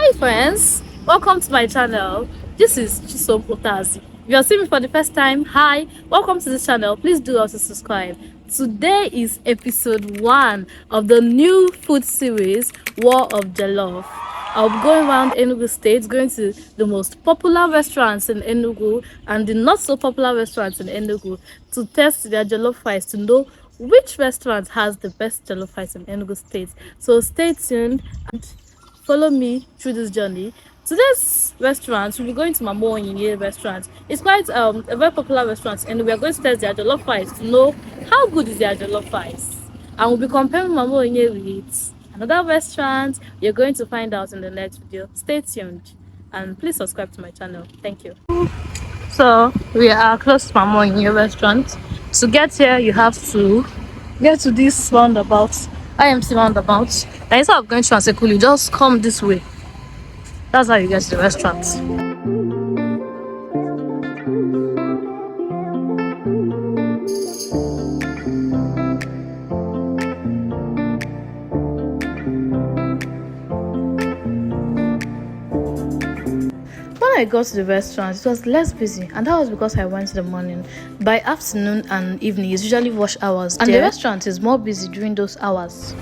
Hi friends, welcome to my channel. This is Chisom Otazi. If you're seeing me for the first time, hi, welcome to this channel. Please do also subscribe. Today is episode 1 of the new food series War of Jollof. I'll be going around Enugu State, going to the most popular restaurants in Enugu and the not so popular restaurants in Enugu to test their jollof rice, to know which restaurant has the best jollof rice in Enugu State. So stay tuned and follow me through this journey. Today's restaurant, we'll be going to Mamo Onyinye restaurant. It's quite a very popular restaurant, and we are going to test their jollof rice to know how good is their jollof rice. And we'll be comparing Mamo Onyinye with another restaurant. You're going to find out in the next video. Stay tuned and please subscribe to my channel. Thank you. So we are close to Mamo Onyinye restaurant. To get here, you have to get to this roundabout, IMC roundabout. And instead of going to Asekulu, you just come this way. That's how you get to the restaurant. When I got to the restaurant, it was less busy, and that was because I went in the morning. By afternoon and evening is usually rush hours, and the restaurant is more busy during those hours.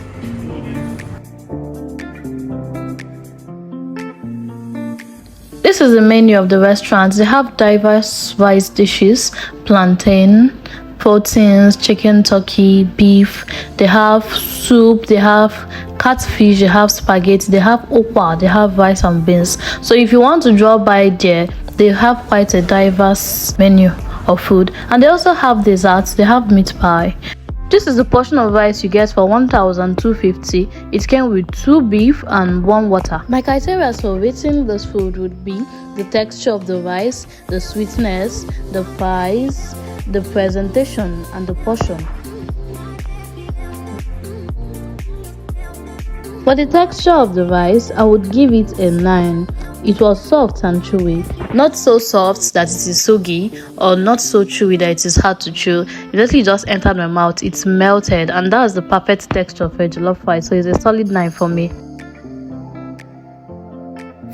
This is the menu of the restaurant. They have diverse rice dishes, plantain, proteins, chicken, turkey, beef. They have soup, they have catfish, they have spaghetti, they have okwa, they have rice and beans. So if you want to drop by there, they have quite a diverse menu of food. And they also have desserts. They have meat pie. This is the portion of rice you get for 1,250. It came with 2 beef and 1 water. My criteria for rating this food would be the texture of the rice, the sweetness, the price, the presentation, and the portion. For the texture of the rice, I would give it a 9. It was soft and chewy. Not so soft that it is soggy, or not so chewy that it is hard to chew. Immediately just entered my mouth, it's melted, and that's the perfect texture for a jollof rice, so it's a solid 9 for me.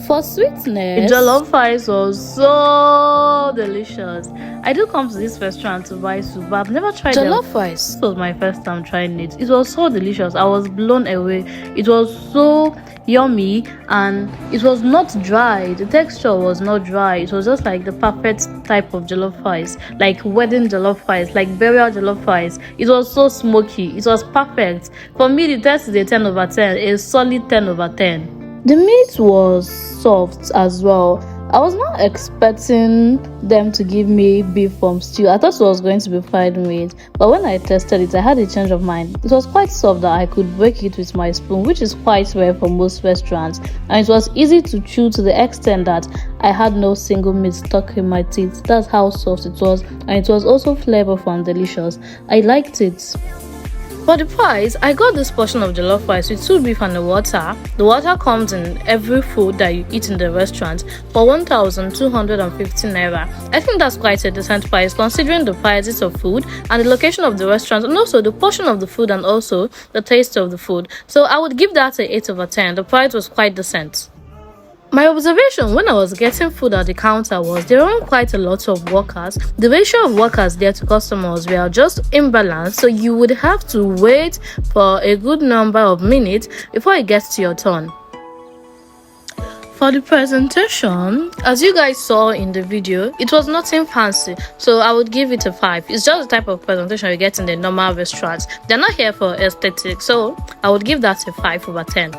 For sweetness, the jollof rice was so delicious. I do come to this restaurant to buy soup, but I've never tried jollof rice. This was my first time trying it. It was so delicious. I was blown away. It was so yummy, and it was not dry. The texture was not dry. It was just like the perfect type of jollof rice, like wedding jollof rice, like burial jollof rice. It was so smoky. It was perfect. For me, the test is a 10 over 10, a solid 10 over 10. The meat was soft as well. I was not expecting them to give me beef from stew. I thought it was going to be fried meat, but when I tested it, I had a change of mind. It was quite soft that I could break it with my spoon, which is quite rare for most restaurants, and it was easy to chew to the extent that I had no single meat stuck in my teeth. That's how soft it was, and it was also flavorful and delicious. I liked it. For the price, I got this portion of jollof rice with 2 beef and a water. The water comes in every food that you eat in the restaurant for 1,250 naira. I think that's quite a decent price considering the prices of food and the location of the restaurant, and also the portion of the food and also the taste of the food. So I would give that a 8 over 10. The price was quite decent. My observation when I was getting food at the counter was there weren't quite a lot of workers. The ratio of workers there to customers were just imbalanced, so you would have to wait for a good number of minutes before it gets to your turn. For the presentation, as you guys saw in the video, it was nothing fancy, so I would give it a 5. It's just the type of presentation you get in the normal restaurants. They're not here for aesthetics, so I would give that a 5 over 10.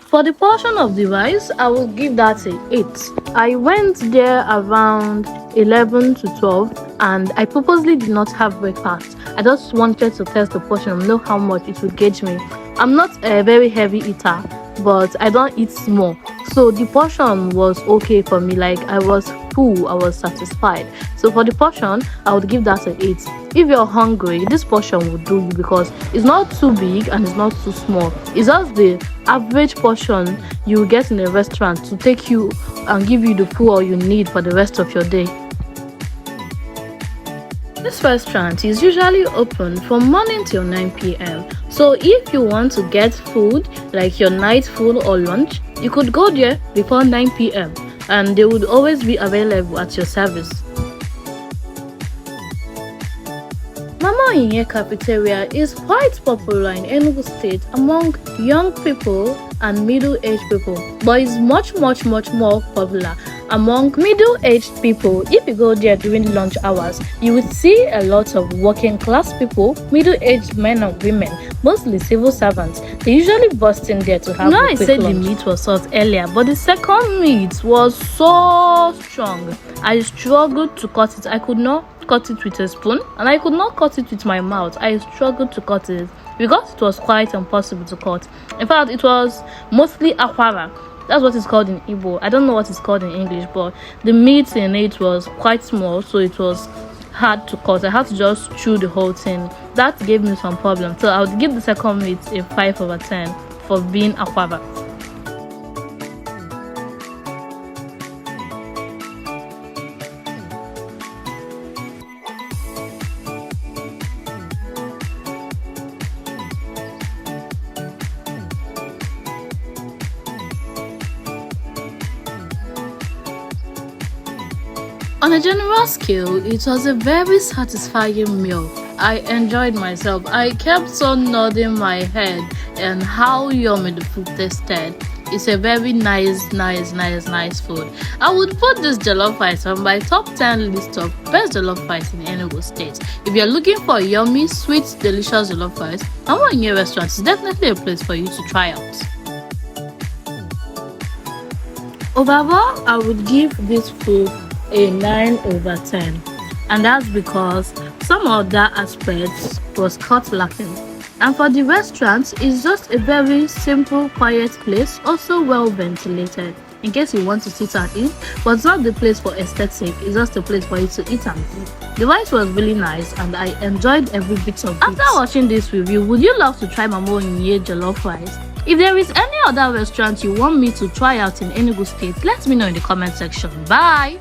For the portion of the rice, I will give that a 8. I went there around 11 to 12, and I purposely did not have breakfast. I just wanted to test the portion and know how much it would gauge me. I'm not a very heavy eater, but I don't eat small, so the portion was okay for me. Like, I was full, I was satisfied. So for the portion, I would give that an 8. If you're hungry, this portion would do you because it's not too big and it's not too small. It's just the average portion you get in a restaurant to take you and give you the food all you need for the rest of your day. This restaurant is usually open from morning till 9 p.m. So if you want to get food like your night food or lunch, you could go there before 9 p.m. and they would always be available at your service. Mama Inye Cafeteria is quite popular in Enugu State among young people and middle-aged people, but is much more popular among middle-aged people. If you go there during lunch hours, you will see a lot of working class people, middle-aged men and women, mostly civil servants. They usually burst in there to have a quick lunch. I said the meat was hot earlier, but the second meat was so strong. I struggled to cut it. I could not cut it with a spoon and I could not cut it with my mouth. I struggled to cut it because it was quite impossible to cut. In fact, it was mostly akwara. That's what it's called in Igbo. I don't know what it's called in English, but the meat in it was quite small, so it was hard to cut. I had to just chew the whole thing. That gave me some problems. So I would give the second meat a 5/10 for being akwara. On a general scale, it was a very satisfying meal. I enjoyed myself. I kept on nodding my head and how yummy the food tasted. It's a very nice food. I would put this jollof rice on my top 10 list of best jollof rice in Enugu State. If you're looking for yummy, sweet, delicious jollof rice, Mama Inye restaurant is definitely a place for you to try out. Overall, I would give this food a 9/10, and that's because some of that aspects was caught lacking. And for the restaurant, it's just a very simple, quiet place, also well ventilated in case you want to sit and eat, but it's not the place for aesthetic. It's just a place for you to eat and eat. The rice was really nice and I enjoyed every bit of it. After watching this review, would you love to try Mama Inye jollof rice? If there is any other restaurant you want me to try out in Enugu State, let me know in the comment section. Bye!